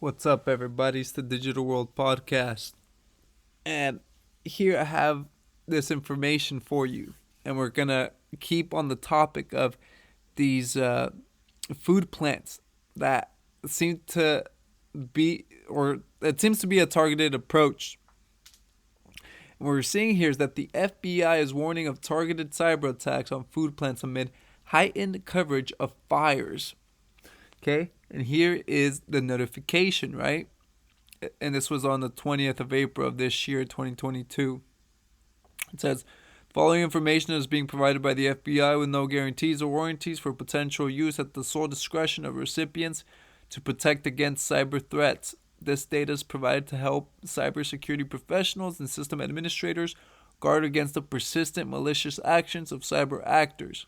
What's up, everybody? It's the Digital World Podcast. And here I have this information for you. And we're going to keep on the topic of these food plants that seem to be, or it seems to be a targeted approach. And what we're seeing here is that the FBI is warning of targeted cyber attacks on food plants amid heightened coverage of fires. Okay? And here is the notification, right? And this was on the 20th of April of this year, 2022. It says, following information is being provided by the FBI with no guarantees or warranties for potential use at the sole discretion of recipients to protect against cyber threats. This data is provided to help cybersecurity professionals and system administrators guard against the persistent malicious actions of cyber actors.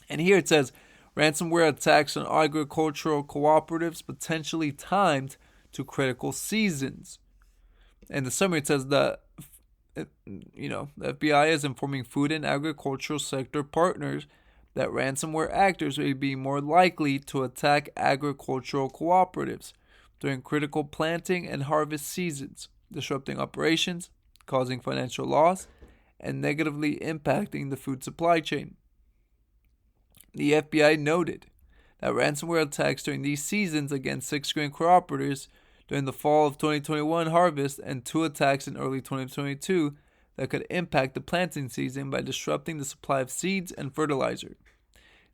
And here it says, ransomware attacks on agricultural cooperatives potentially timed to critical seasons. And the summary, it says the FBI is informing food and agricultural sector partners that ransomware actors may be more likely to attack agricultural cooperatives during critical planting and harvest seasons, disrupting operations, causing financial loss, and negatively impacting the food supply chain. The FBI noted that ransomware attacks during these seasons against 6 grain cooperatives during the fall of 2021 harvest and 2 attacks in early 2022 that could impact the planting season by disrupting the supply of seeds and fertilizer.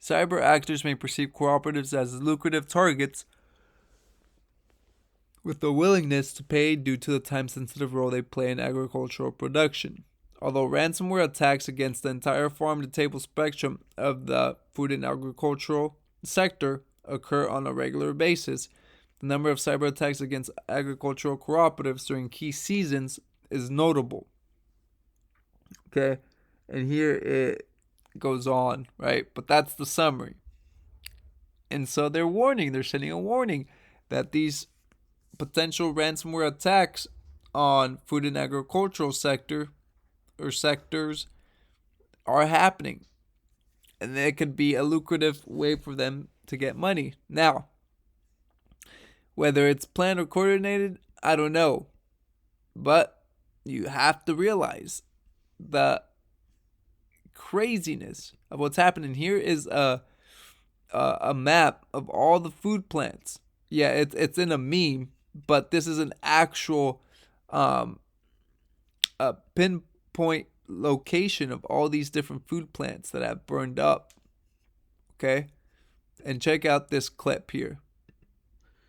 Cyber actors may perceive cooperatives as lucrative targets with the willingness to pay due to the time-sensitive role they play in agricultural production. Although ransomware attacks against the entire farm-to-table spectrum of the food and agricultural sector occur on a regular basis, the number of cyber attacks against agricultural cooperatives during key seasons is notable. Okay, and here it goes on, right? But that's the summary. And so they're sending a warning that these potential ransomware attacks on food and agricultural sector or sectors are happening. And it could be a lucrative way for them to get money. Now, whether it's planned or coordinated, I don't know. But you have to realize the craziness of what's happening. Here is a map of all the food plants. Yeah, it's in a meme, but this is an actual a pinpoint location of all these different food plants that have burned up. Okay? And check out this clip here.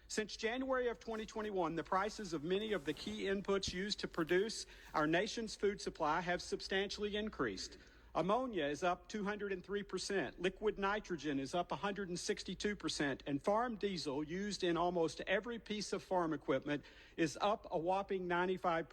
Since January of 2021, the prices of many of the key inputs used to produce our nation's food supply have substantially increased. Ammonia is up 203%, liquid nitrogen is up 162%, and farm diesel used in almost every piece of farm equipment is up a whopping 95%.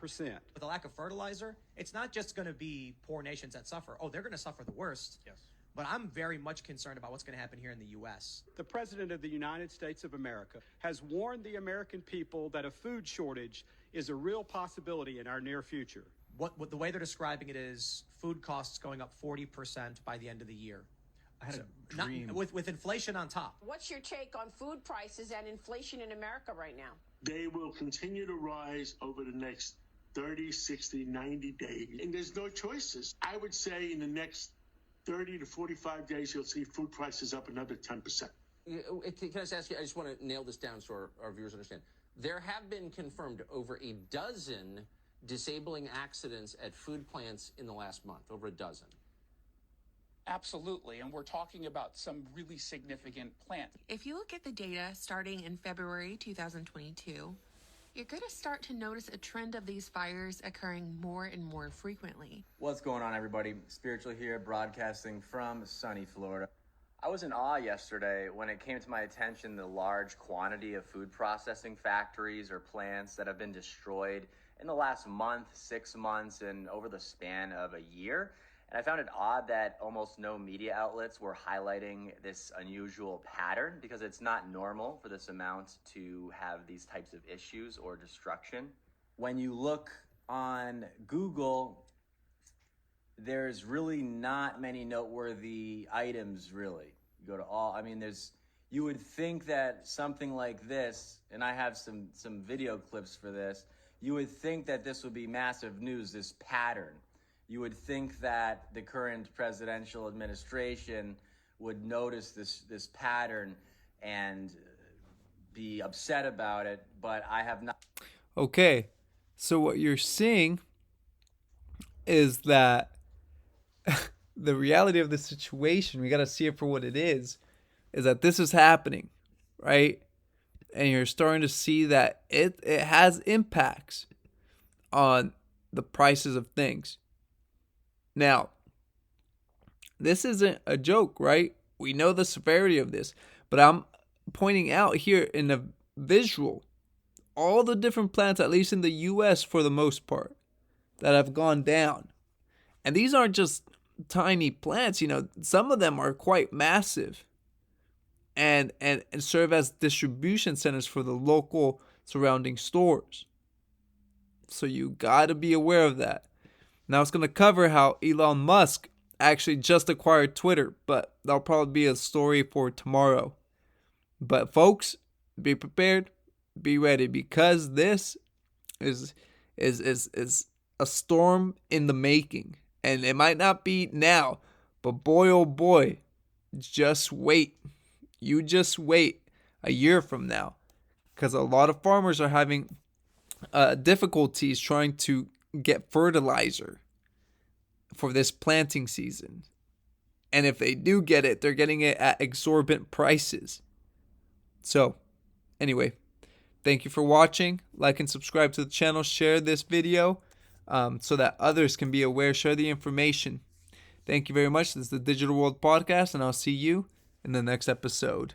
With the lack of fertilizer, it's not just going to be poor nations that suffer. Oh, they're going to suffer the worst. Yes. But I'm very much concerned about what's going to happen here in the U.S. The President of the United States of America has warned the American people that a food shortage is a real possibility in our near future. What the way they're describing it is food costs going up 40% by the end of the year. I had a dream. With inflation on top. What's your take on food prices and inflation in America right now? They will continue to rise over the next 30, 60, 90 days. And there's no choices. I would say in the next 30 to 45 days, you'll see food prices up another 10%. Can I just ask you, I just want to nail this down so our viewers understand. There have been confirmed over a dozen disabling accidents at food plants in the last month, over a dozen. Absolutely, and we're talking about some really significant plants. If you look at the data starting in February 2022, you're going to start to notice a trend of these fires occurring more and more frequently. What's going on, everybody? Spiritual here, broadcasting from sunny Florida. I was in awe yesterday when it came to my attention the large quantity of food processing factories or plants that have been destroyed in the last month, 6 months, and over the span of a year. And I found it odd that almost no media outlets were highlighting this unusual pattern because it's not normal for this amount to have these types of issues or destruction. When you look on Google, there's really not many noteworthy items, really. You go to all, I mean, You would think that something like this, and I have some video clips for this, you would think that this would be massive news, this pattern. You would think that the current presidential administration would notice this pattern and be upset about it, but I have not. Okay, so what you're seeing is that the reality of the situation, we got to see it for what it is that this is happening, right? And you're starting to see that it has impacts on the prices of things. Now, this isn't a joke, right? We know the severity of this, but I'm pointing out here in a visual all the different plants, at least in the US for the most part, that have gone down. And these aren't just tiny plants, some of them are quite massive and serve as distribution centers for the local surrounding stores. So you got to be aware of that. Now it's going to cover how Elon Musk actually just acquired Twitter, but that'll probably be a story for tomorrow. But folks, be prepared, be ready, because this is a storm in the making. And it might not be now, but boy oh boy, just wait. You just wait a year from now, because a lot of farmers are having difficulties trying to get fertilizer for this planting season. And if they do get it, they're getting it at exorbitant prices. So, anyway, thank you for watching. Like and subscribe to the channel. Share this video so that others can be aware. Share the information. Thank you very much. This is the Digital World Podcast, and I'll see you in the next episode.